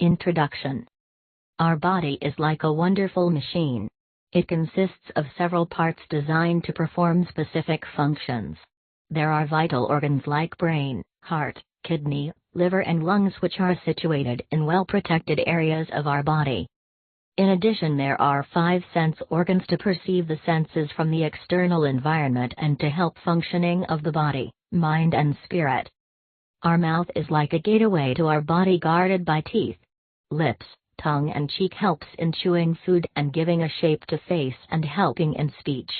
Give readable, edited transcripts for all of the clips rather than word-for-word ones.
Introduction. Our body is like a wonderful machine. It consists of several parts designed to perform specific functions. There are vital organs like brain, heart, kidney, liver and lungs which are situated in well-protected areas of our body. In addition, there are 5 sense organs to perceive the senses from the external environment and to help functioning of the body, mind and spirit. Our mouth is like a gateway to our body guarded by teeth. Lips, tongue and cheek helps in chewing food and giving a shape to face and helping in speech.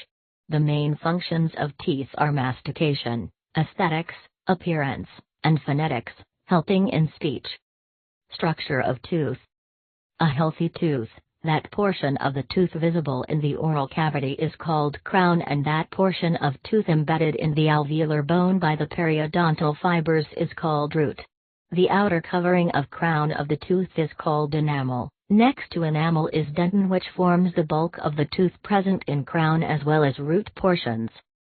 The main functions of teeth are mastication, aesthetics, appearance, and phonetics, helping in speech. Structure of tooth. A healthy tooth, that portion of the tooth visible in the oral cavity is called crown, and that portion of tooth embedded in the alveolar bone by the periodontal fibers is called root. The outer covering of crown of the tooth is called enamel. Next to enamel is dentin, which forms the bulk of the tooth present in crown as well as root portions.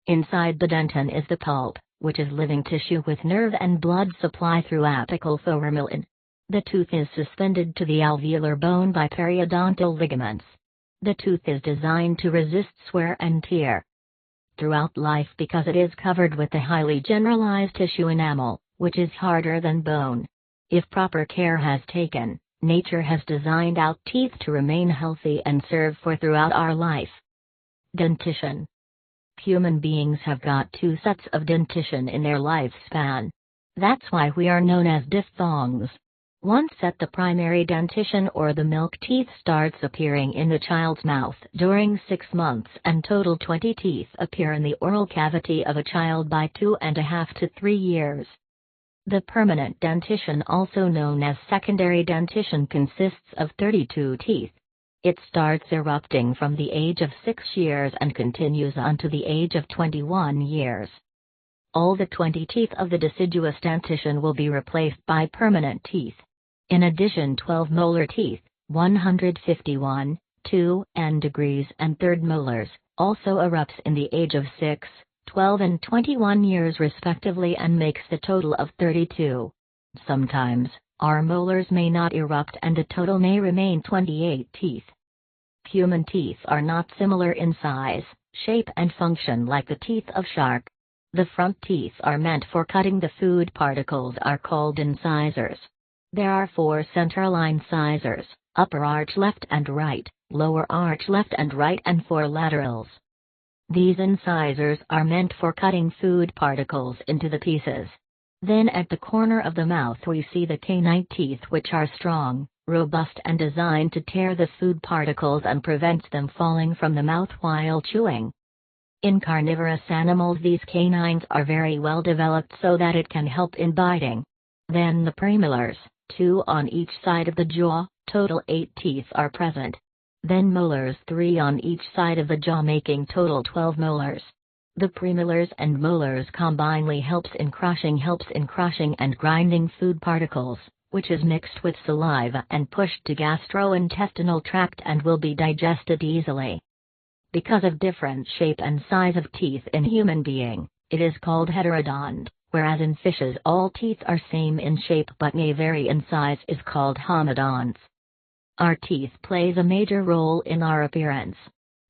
Inside the dentin is the pulp, which is living tissue with nerve and blood supply through apical foramen. The tooth is suspended to the alveolar bone by periodontal ligaments. The tooth is designed to resist wear and tear throughout life because it is covered with a highly generalized tissue enamel, which is harder than bone. If proper care has taken, nature has designed out teeth to remain healthy and serve for throughout our life. Dentition. Human beings have got 2 sets of dentition in their lifespan. That's why we are known as diphthongs. Once set, the primary dentition or the milk teeth starts appearing in the child's mouth during 6 months, and total 20 teeth appear in the oral cavity of a child by 2.5 to 3 years. The permanent dentition, also known as secondary dentition, consists of 32 teeth. It starts erupting from the age of 6 years and continues unto the age of 21 years. All the 20 teeth of the deciduous dentition will be replaced by permanent teeth. In addition, 12 molar teeth, 151, 2 and degrees and third molars, also erupts in the age of 6, 12 and 21 years respectively, and makes the total of 32. Sometimes, our molars may not erupt and the total may remain 28 teeth. Human teeth are not similar in size, shape and function like the teeth of shark. The front teeth are meant for cutting the food particles are called incisors. There are 4 centerline incisors, upper arch left and right, lower arch left and right, and 4 laterals. These incisors are meant for cutting food particles into the pieces. Then at the corner of the mouth we see the canine teeth, which are strong, robust and designed to tear the food particles and prevent them falling from the mouth while chewing. In carnivorous animals these canines are very well developed so that it can help in biting. Then the premolars, 2 on each side of the jaw, total 8 teeth are present. Then molars, 3 on each side of the jaw, making total 12 molars. The premolars and molars combinedly helps in crushing and grinding food particles, which is mixed with saliva and pushed to gastrointestinal tract and will be digested easily. Because of different shape and size of teeth in human being, it is called heterodont, whereas in fishes all teeth are same in shape but may vary in size, is called homodonts. Our teeth plays a major role in our appearance.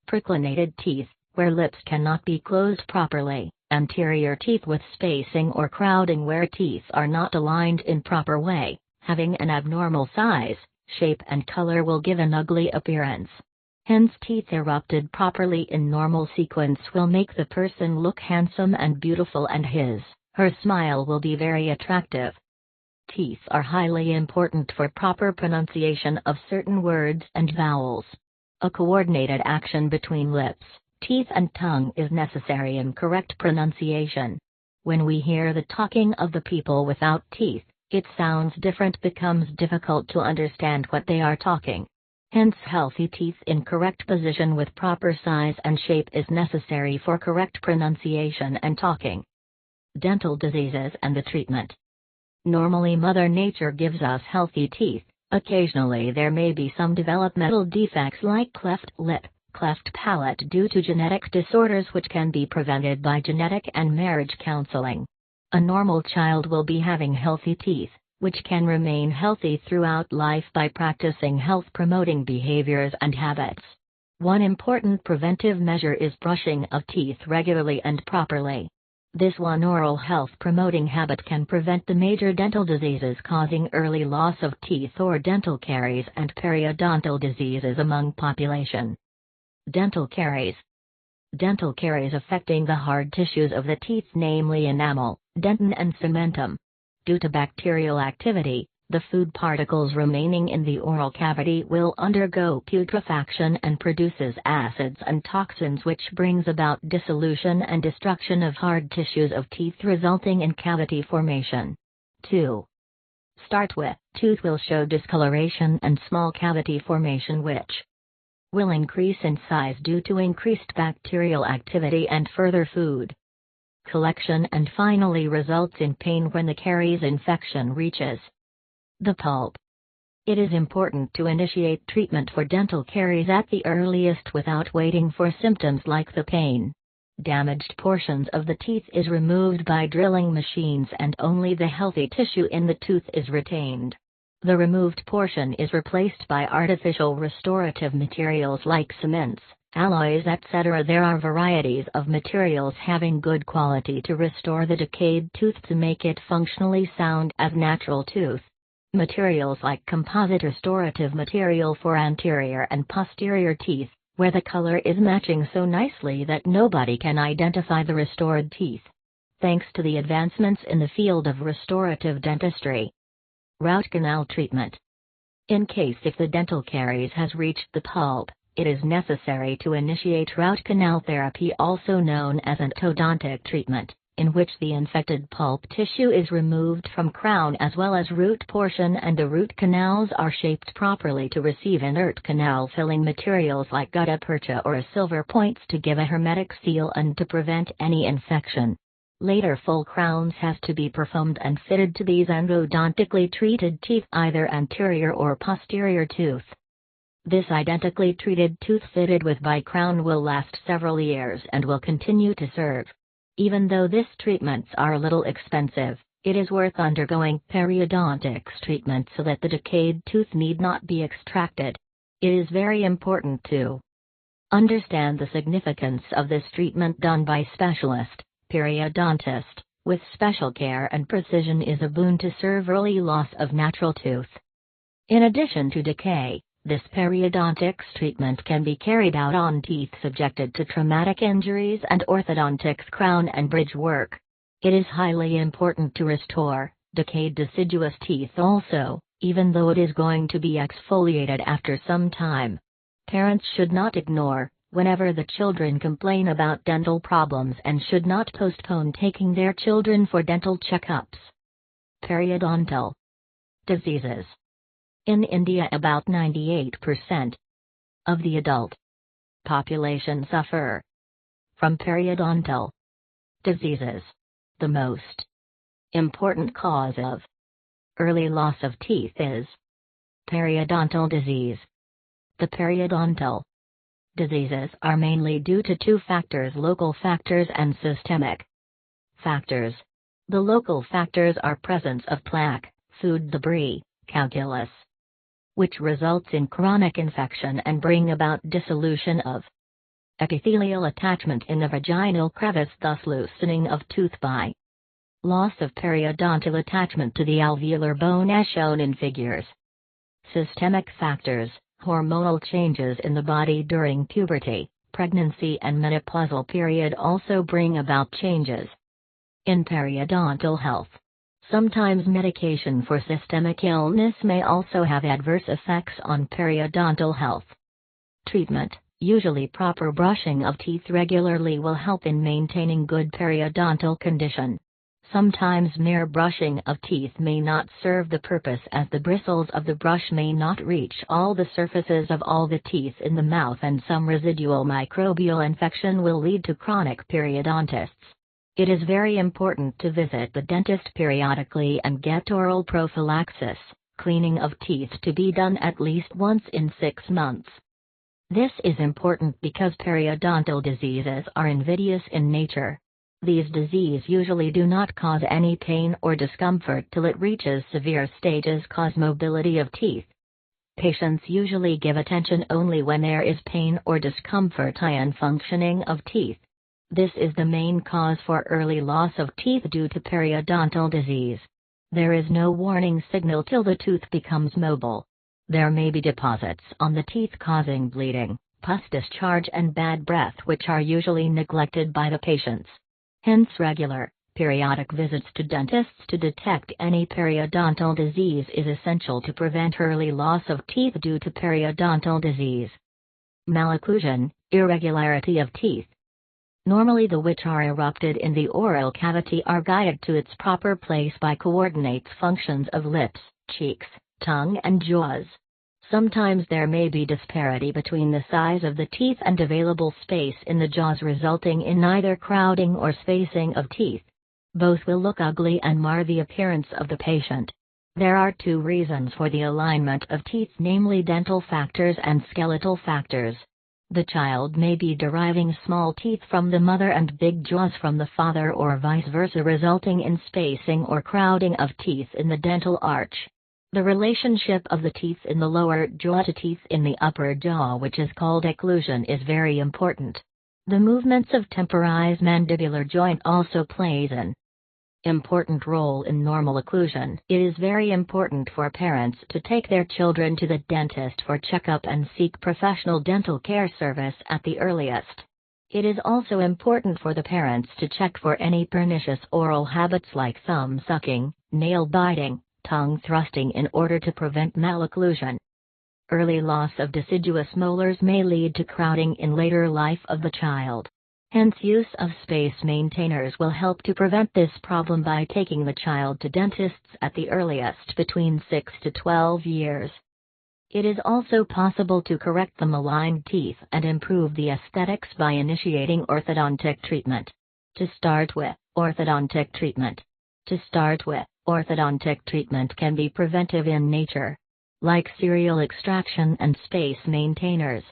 Preclinated teeth, where lips cannot be closed properly, anterior teeth with spacing or crowding where teeth are not aligned in proper way, having an abnormal size, shape and color will give an ugly appearance. Hence teeth erupted properly in normal sequence will make the person look handsome and beautiful, and her smile will be very attractive. Teeth are highly important for proper pronunciation of certain words and vowels. A coordinated action between lips, teeth and tongue is necessary in correct pronunciation. When we hear the talking of the people without teeth, it sounds different, becomes difficult to understand what they are talking. Hence healthy teeth in correct position with proper size and shape is necessary for correct pronunciation and talking. Dental diseases and the treatment. Normally Mother Nature gives us healthy teeth. Occasionally there may be some developmental defects like cleft lip, cleft palate due to genetic disorders, which can be prevented by genetic and marriage counseling. A normal child will be having healthy teeth, which can remain healthy throughout life by practicing health-promoting behaviors and habits. One important preventive measure is brushing of teeth regularly and properly. This one oral health-promoting habit can prevent the major dental diseases causing early loss of teeth or dental caries and periodontal diseases among population. Dental caries. Dental caries affecting the hard tissues of the teeth, namely enamel, dentin and cementum. Due to bacterial activity, the food particles remaining in the oral cavity will undergo putrefaction and produces acids and toxins, which brings about dissolution and destruction of hard tissues of teeth, resulting in cavity formation. 2. Start with, tooth will show discoloration and small cavity formation, which will increase in size due to increased bacterial activity and further food collection, and finally results in pain when the caries infection reaches the pulp. It is important to initiate treatment for dental caries at the earliest without waiting for symptoms like the pain. Damaged portions of the teeth is removed by drilling machines and only the healthy tissue in the tooth is retained. The removed portion is replaced by artificial restorative materials like cements, alloys, etc. There are varieties of materials having good quality to restore the decayed tooth to make it functionally sound as natural tooth. Materials like composite restorative material for anterior and posterior teeth, where the color is matching so nicely that nobody can identify the restored teeth. Thanks to the advancements in the field of restorative dentistry. Root canal treatment. In case if the dental caries has reached the pulp, it is necessary to initiate root canal therapy, also known as endodontic treatment, in which the infected pulp tissue is removed from crown as well as root portion, and the root canals are shaped properly to receive inert canal filling materials like gutta percha or silver points to give a hermetic seal and to prevent any infection. Later full crowns has to be performed and fitted to these endodontically treated teeth, either anterior or posterior tooth. This identically treated tooth fitted with bicrown will last several years and will continue to serve. Even though these treatments are a little expensive, it is worth undergoing periodontics treatment so that the decayed tooth need not be extracted. It is very important to understand the significance of this treatment done by specialist, periodontist, with special care and precision is a boon to serve early loss of natural tooth. In addition to decay, this periodontics treatment can be carried out on teeth subjected to traumatic injuries and orthodontics crown and bridge work. It is highly important to restore decayed deciduous teeth also, even though it is going to be exfoliated after some time. Parents should not ignore, whenever the children complain about dental problems, and should not postpone taking their children for dental checkups. Periodontal diseases. In India, about 98% of the adult population suffer from periodontal diseases. The most important cause of early loss of teeth is periodontal disease. The periodontal diseases are mainly due to two factors: local factors and systemic factors. The local factors are presence of plaque, food debris, calculus, which results in chronic infection and bring about dissolution of epithelial attachment in the vaginal crevice, thus loosening of tooth by loss of periodontal attachment to the alveolar bone as shown in figures. Systemic factors, hormonal changes in the body during puberty, pregnancy and menopausal period also bring about changes in periodontal health. Sometimes medication for systemic illness may also have adverse effects on periodontal health. Treatment. Usually proper brushing of teeth regularly will help in maintaining good periodontal condition. Sometimes mere brushing of teeth may not serve the purpose, as the bristles of the brush may not reach all the surfaces of all the teeth in the mouth, and some residual microbial infection will lead to chronic periodontitis. It is very important to visit the dentist periodically and get oral prophylaxis, cleaning of teeth to be done at least once in 6 months. This is important because periodontal diseases are invidious in nature. These diseases usually do not cause any pain or discomfort till it reaches severe stages, cause mobility of teeth. Patients usually give attention only when there is pain or discomfort in functioning of teeth. This is the main cause for early loss of teeth due to periodontal disease. There is no warning signal till the tooth becomes mobile. There may be deposits on the teeth causing bleeding, pus discharge and bad breath, which are usually neglected by the patients. Hence regular, periodic visits to dentists to detect any periodontal disease is essential to prevent early loss of teeth due to periodontal disease. Malocclusion, irregularity of teeth. Normally the which are erupted in the oral cavity are guided to its proper place by coordinates functions of lips, cheeks, tongue and jaws. Sometimes there may be disparity between the size of the teeth and available space in the jaws, resulting in neither crowding or spacing of teeth. Both will look ugly and mar the appearance of the patient. There are two reasons for the alignment of teeth, namely dental factors and skeletal factors. The child may be deriving small teeth from the mother and big jaws from the father, or vice versa, resulting in spacing or crowding of teeth in the dental arch. The relationship of the teeth in the lower jaw to teeth in the upper jaw, which is called occlusion, is very important. The movements of temporized mandibular joint also plays an important role in normal occlusion. It is very important for parents to take their children to the dentist for checkup and seek professional dental care service at the earliest. It is also important for the parents to check for any pernicious oral habits like thumb sucking, nail biting, tongue thrusting, in order to prevent malocclusion. Early loss of deciduous molars may lead to crowding in later life of the child. Hence use of space maintainers will help to prevent this problem by taking the child to dentists at the earliest between 6 to 12 years. It is also possible to correct the maligned teeth and improve the aesthetics by initiating orthodontic treatment. To start with, orthodontic treatment. Orthodontic treatment can be preventive in nature, like serial extraction and space maintainers.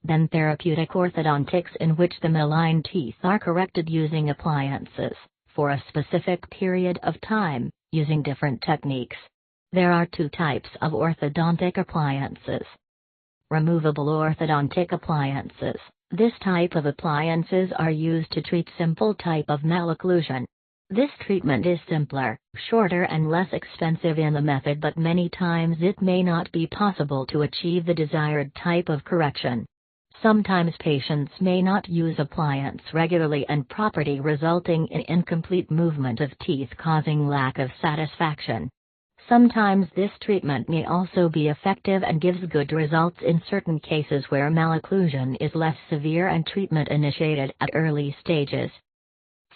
Then therapeutic orthodontics, in which the maligned teeth are corrected using appliances, for a specific period of time, using different techniques. There are two types of orthodontic appliances. Removable orthodontic appliances. This type of appliances are used to treat simple type of malocclusion. This treatment is simpler, shorter and less expensive in the method, but many times it may not be possible to achieve the desired type of correction. Sometimes patients may not use appliance regularly and properly, resulting in incomplete movement of teeth, causing lack of satisfaction. Sometimes this treatment may also be effective and gives good results in certain cases where malocclusion is less severe and treatment initiated at early stages.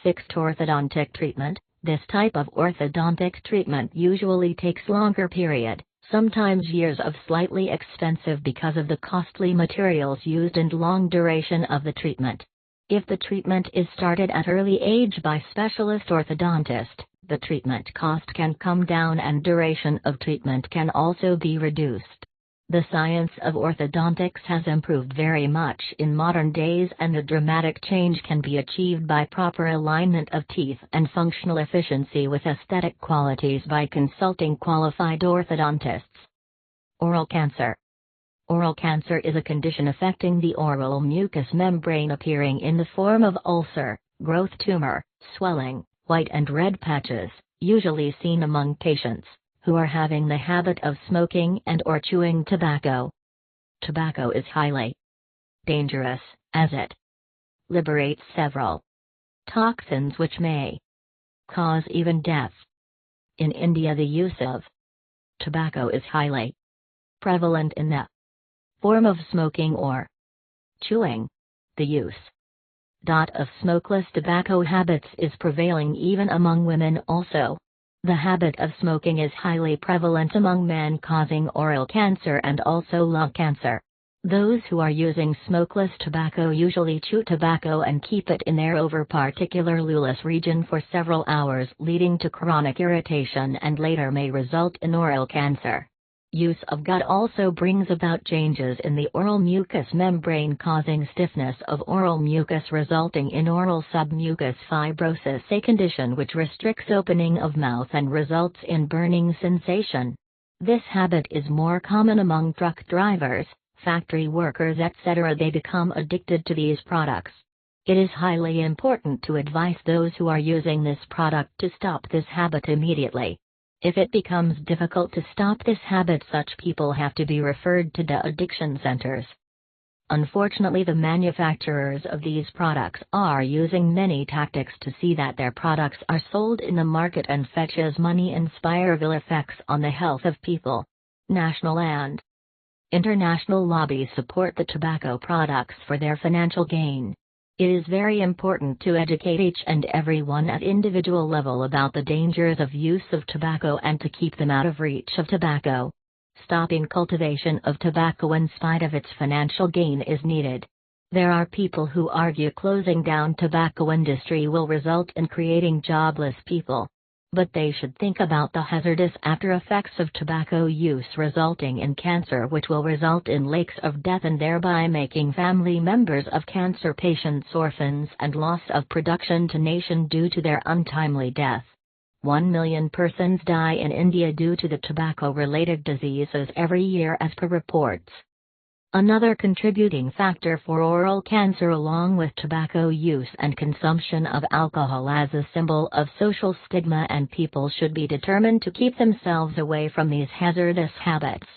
Fixed orthodontic treatment. This type of orthodontic treatment usually takes longer period, sometimes years, of slightly expensive because of the costly materials used and long duration of the treatment. If the treatment is started at early age by specialist orthodontist, the treatment cost can come down and duration of treatment can also be reduced. The science of orthodontics has improved very much in modern days, and the dramatic change can be achieved by proper alignment of teeth and functional efficiency with aesthetic qualities by consulting qualified orthodontists. Oral cancer. Oral cancer is a condition affecting the oral mucous membrane, appearing in the form of ulcer, growth, tumor, swelling, white and red patches, usually seen among patients who are having the habit of smoking and or chewing tobacco. Tobacco is highly dangerous, as it liberates several toxins which may cause even death. In India, the use of tobacco is highly prevalent in the form of smoking or chewing. The use of smokeless tobacco habits is prevailing even among women also. The habit of smoking is highly prevalent among men, causing oral cancer and also lung cancer. Those who are using smokeless tobacco usually chew tobacco and keep it in their over-particular lulis region for several hours, leading to chronic irritation and later may result in oral cancer. Use of gut also brings about changes in the oral mucous membrane, causing stiffness of oral mucus resulting in oral submucous fibrosis, a condition which restricts opening of mouth and results in burning sensation. This habit is more common among truck drivers, factory workers, etc. They become addicted to these products. It is highly important to advise those who are using this product to stop this habit immediately. If it becomes difficult to stop this habit, such people have to be referred to the addiction centers. Unfortunately, the manufacturers of these products are using many tactics to see that their products are sold in the market and fetch as money and inspire ill effects on the health of people. National and international lobbies support the tobacco products for their financial gain. It is very important to educate each and everyone at individual level about the dangers of use of tobacco and to keep them out of reach of tobacco. Stopping cultivation of tobacco in spite of its financial gain is needed. There are people who argue closing down tobacco industry will result in creating jobless people. But they should think about the hazardous after effects of tobacco use, resulting in cancer, which will result in lakhs of death and thereby making family members of cancer patients orphans, and loss of production to nation due to their untimely death. 1 million persons die in India due to the tobacco-related diseases every year as per reports. Another contributing factor for oral cancer, along with tobacco use and consumption of alcohol, as a symbol of social stigma, and people should be determined to keep themselves away from these hazardous habits.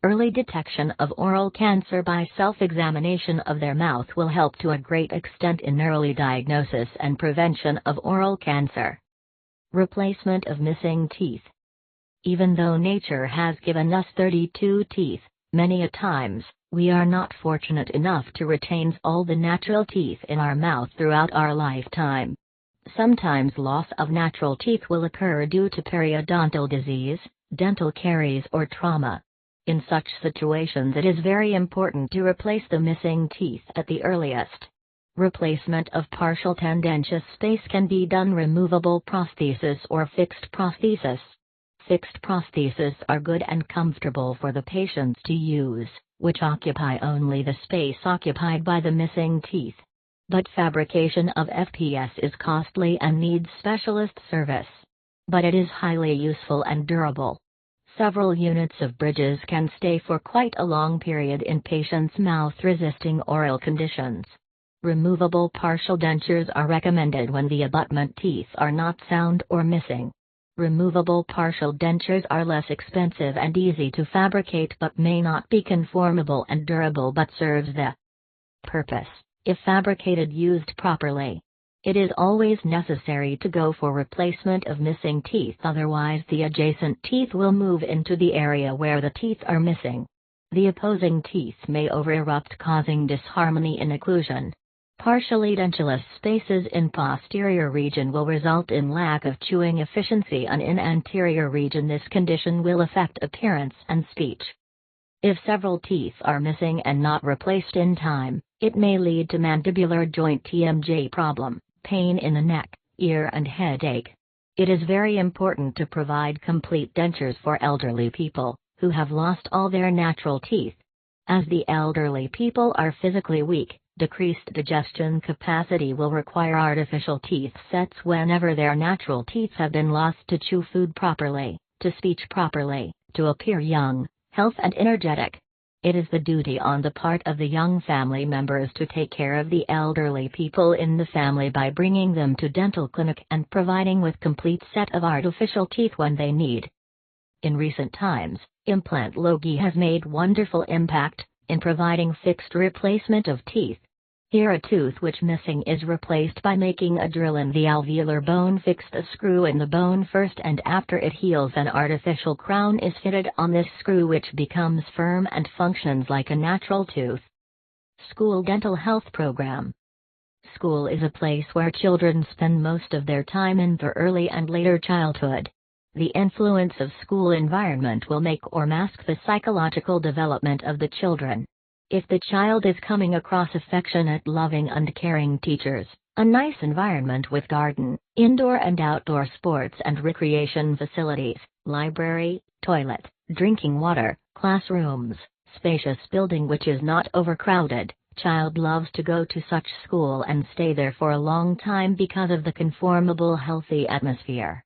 Early detection of oral cancer by self-examination of their mouth will help to a great extent in early diagnosis and prevention of oral cancer. Replacement of missing teeth. Even though nature has given us 32 teeth, many a times, we are not fortunate enough to retain all the natural teeth in our mouth throughout our lifetime. Sometimes loss of natural teeth will occur due to periodontal disease, dental caries, or trauma. In such situations, it is very important to replace the missing teeth at the earliest. Replacement of partial tendentious space can be done removable prosthesis or fixed prosthesis. Fixed prostheses are good and comfortable for the patients to use, which occupy only the space occupied by the missing teeth. But fabrication of FPS is costly and needs specialist service. But it is highly useful and durable. Several units of bridges can stay for quite a long period in patients' mouth, resisting oral conditions. Removable partial dentures are recommended when the abutment teeth are not sound or missing. Removable partial dentures are less expensive and easy to fabricate, but may not be conformable and durable, but serves the purpose, if fabricated used properly. It is always necessary to go for replacement of missing teeth, otherwise the adjacent teeth will move into the area where the teeth are missing. The opposing teeth may over-erupt, causing disharmony in occlusion. Partially dentulous spaces in posterior region will result in lack of chewing efficiency, and in anterior region this condition will affect appearance and speech. If several teeth are missing and not replaced in time, it may lead to mandibular joint TMJ problem, pain in the neck, ear and headache. It is very important to provide complete dentures for elderly people who have lost all their natural teeth. As the elderly people are physically weak, decreased digestion capacity will require artificial teeth sets whenever their natural teeth have been lost, to chew food properly, to speak properly, to appear young, healthy and energetic. It is the duty on the part of the young family members to take care of the elderly people in the family by bringing them to dental clinic and providing with complete set of artificial teeth when they need. In recent times, implantology has made wonderful impact in providing fixed replacement of teeth. Here a tooth which missing is replaced by making a drill in the alveolar bone, fixed a screw in the bone first, and after it heals an artificial crown is fitted on this screw, which becomes firm and functions like a natural tooth. School dental health program. School is a place where children spend most of their time in their early and later childhood. The influence of school environment will make or mask the psychological development of the children. If the child is coming across affectionate, loving and caring teachers, a nice environment with garden, indoor and outdoor sports and recreation facilities, library, toilet, drinking water, classrooms, spacious building which is not overcrowded. Child loves to go to such school and stay there for a long time because of the conformable healthy atmosphere.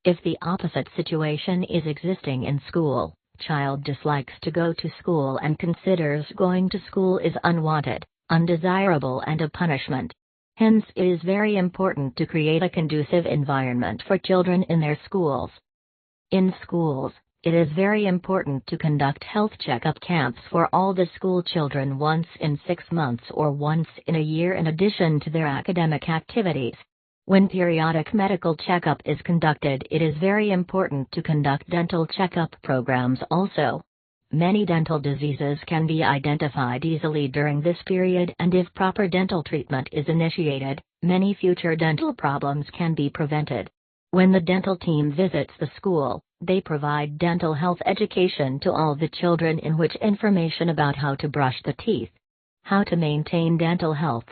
If the opposite situation is existing in school, child dislikes to go to school and considers going to school is unwanted, undesirable and a punishment. Hence it is very important to create a conducive environment for children in their schools. In schools, it is very important to conduct health checkup camps for all the school children once in 6 months or once in a year in addition to their academic activities. When periodic medical checkup is conducted, it is very important to conduct dental checkup programs also. Many dental diseases can be identified easily during this period, and if proper dental treatment is initiated, many future dental problems can be prevented. When the dental team visits the school, they provide dental health education to all the children in which information about how to brush the teeth, how to maintain dental health,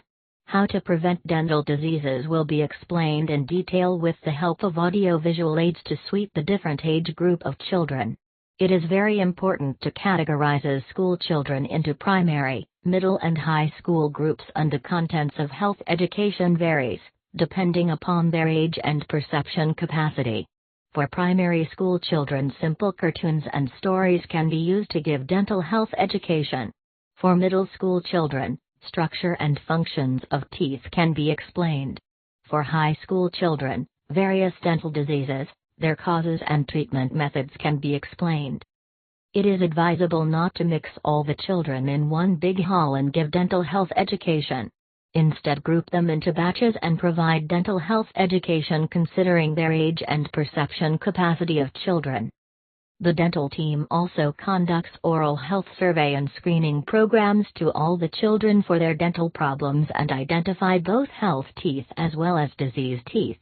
how to prevent dental diseases will be explained in detail with the help of audio-visual aids to suit the different age group of children. It is very important to categorize school children into primary, middle and high school groups, and the contents of health education varies, depending upon their age and perception capacity. For primary school children, simple cartoons and stories can be used to give dental health education. For middle school children, structure and functions of teeth can be explained. For high school children, various dental diseases, their causes and treatment methods can be explained. It is advisable not to mix all the children in one big hall and give dental health education. Instead, group them into batches and provide dental health education considering their age and perception capacity of children. The dental team also conducts oral health survey and screening programs to all the children for their dental problems and identify both health teeth as well as diseased teeth.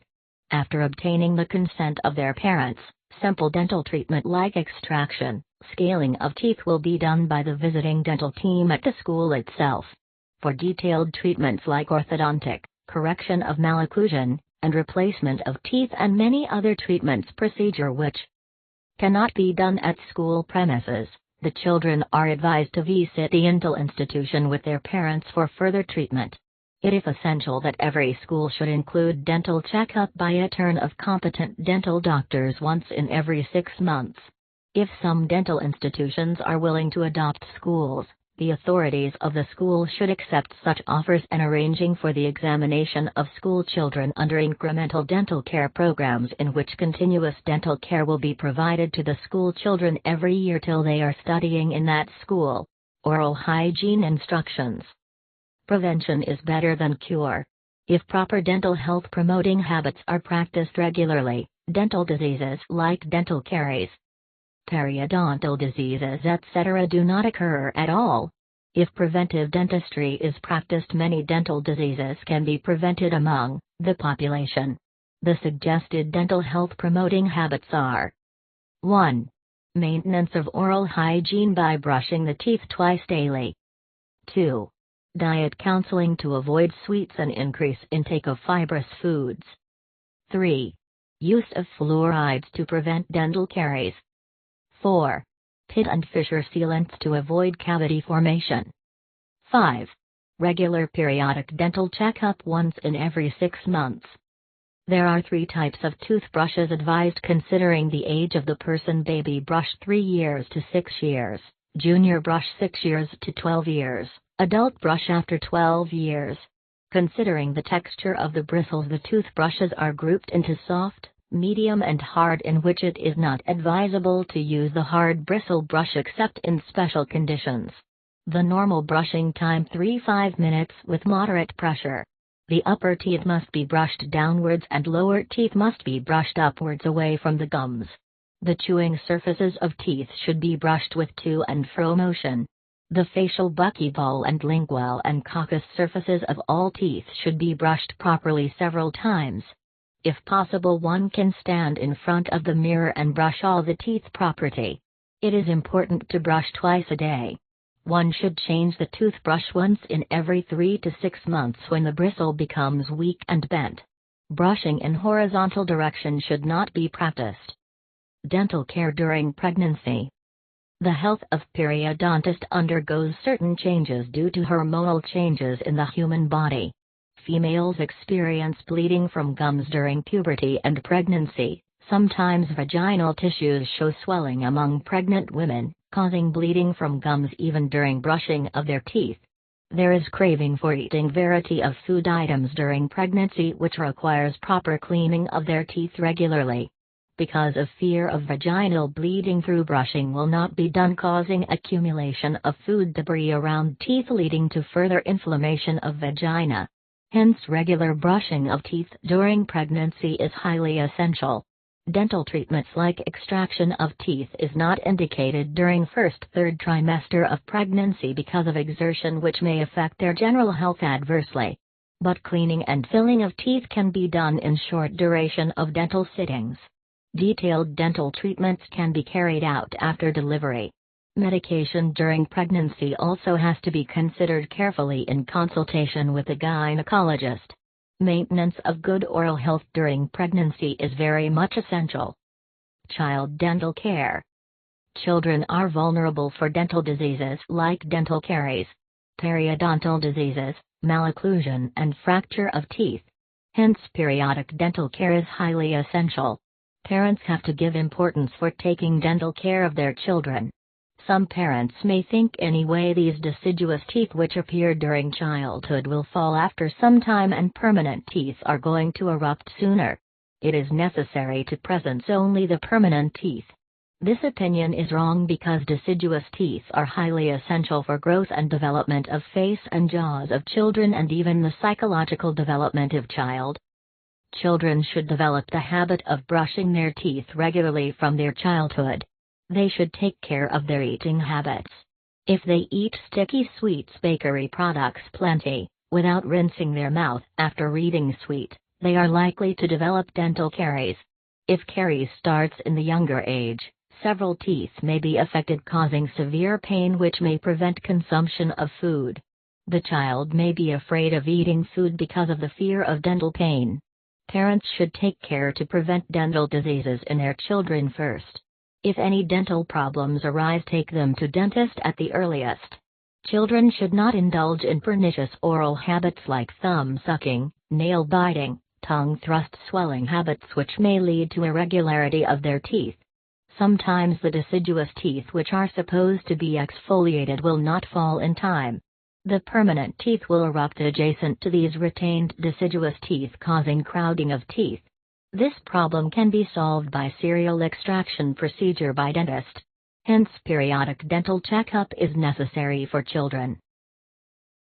After obtaining the consent of their parents, simple dental treatment like extraction, scaling of teeth will be done by the visiting dental team at the school itself. For detailed treatments like orthodontic, correction of malocclusion, and replacement of teeth and many other treatments procedure which cannot be done at school premises, the children are advised to visit the dental institution with their parents for further treatment. It is essential that every school should include dental checkup by a turn of competent dental doctors once in every 6 months. If some dental institutions are willing to adopt schools, the authorities of the school should accept such offers and arranging for the examination of school children under incremental dental care programs in which continuous dental care will be provided to the school children every year till they are studying in that school. Oral hygiene instructions. Prevention is better than cure. If proper dental health promoting habits are practiced regularly, dental diseases like dental caries, periodontal diseases etc. do not occur at all. If preventive dentistry is practiced, many dental diseases can be prevented among the population. The suggested dental health promoting habits are: 1. Maintenance of oral hygiene by brushing the teeth twice daily. 2. Diet counseling to avoid sweets and increase intake of fibrous foods. 3. Use of fluorides to prevent dental caries. 4. Pit and fissure sealants to avoid cavity formation. 5. Regular periodic dental checkup once in every 6 months. There are 3 types of toothbrushes advised considering the age of the person: baby brush 3 years to 6 years, junior brush 6 years to 12 years, adult brush after 12 years. Considering the texture of the bristles, the toothbrushes are grouped into soft, medium and hard, in which it is not advisable to use the hard bristle brush except in special conditions. The normal brushing time 3-5 minutes with moderate pressure. The upper teeth must be brushed downwards and lower teeth must be brushed upwards away from the gums. The chewing surfaces of teeth should be brushed with to and fro motion. The facial bucciball and lingual and coccus surfaces of all teeth should be brushed properly several times. If possible, one can stand in front of the mirror and brush all the teeth properly. It is important to brush twice a day. One should change the toothbrush once in every 3 to 6 months when the bristle becomes weak and bent. Brushing in horizontal direction should not be practiced. Dental care during pregnancy. The health of periodontist undergoes certain changes due to hormonal changes in the human body. Females experience bleeding from gums during puberty and pregnancy. Sometimes vaginal tissues show swelling among pregnant women, causing bleeding from gums even during brushing of their teeth. There is craving for eating variety of food items during pregnancy, which requires proper cleaning of their teeth regularly. Because of fear of vaginal bleeding through brushing will not be done, causing accumulation of food debris around teeth, leading to further inflammation of vagina. Hence, regular brushing of teeth during pregnancy is highly essential. Dental treatments like extraction of teeth is not indicated during first-third trimester of pregnancy because of exertion, which may affect their general health adversely. But cleaning and filling of teeth can be done in short duration of dental sittings. Detailed dental treatments can be carried out after delivery. Medication during pregnancy also has to be considered carefully in consultation with a gynecologist. Maintenance of good oral health during pregnancy is very much essential. Child dental care. Children are vulnerable for dental diseases like dental caries, periodontal diseases, malocclusion, and fracture of teeth. Hence, periodic dental care is highly essential. Parents have to give importance for taking dental care of their children. Some parents may think anyway these deciduous teeth which appear during childhood will fall after some time and permanent teeth are going to erupt sooner. It is necessary to presence only the permanent teeth. This opinion is wrong because deciduous teeth are highly essential for growth and development of face and jaws of children and even the psychological development of child. Children should develop the habit of brushing their teeth regularly from their childhood. They should take care of their eating habits. If they eat sticky sweets, bakery products plenty, without rinsing their mouth after eating sweet, they are likely to develop dental caries. If caries starts in the younger age, several teeth may be affected, causing severe pain which may prevent consumption of food. The child may be afraid of eating food because of the fear of dental pain. Parents should take care to prevent dental diseases in their children first. If any dental problems arise, take them to dentist at the earliest. Children should not indulge in pernicious oral habits like thumb sucking, nail biting, tongue thrust, swelling habits which may lead to irregularity of their teeth. Sometimes the deciduous teeth which are supposed to be exfoliated will not fall in time. The permanent teeth will erupt adjacent to these retained deciduous teeth, causing crowding of teeth. This problem can be solved by serial extraction procedure by dentist. Hence, periodic dental checkup is necessary for children.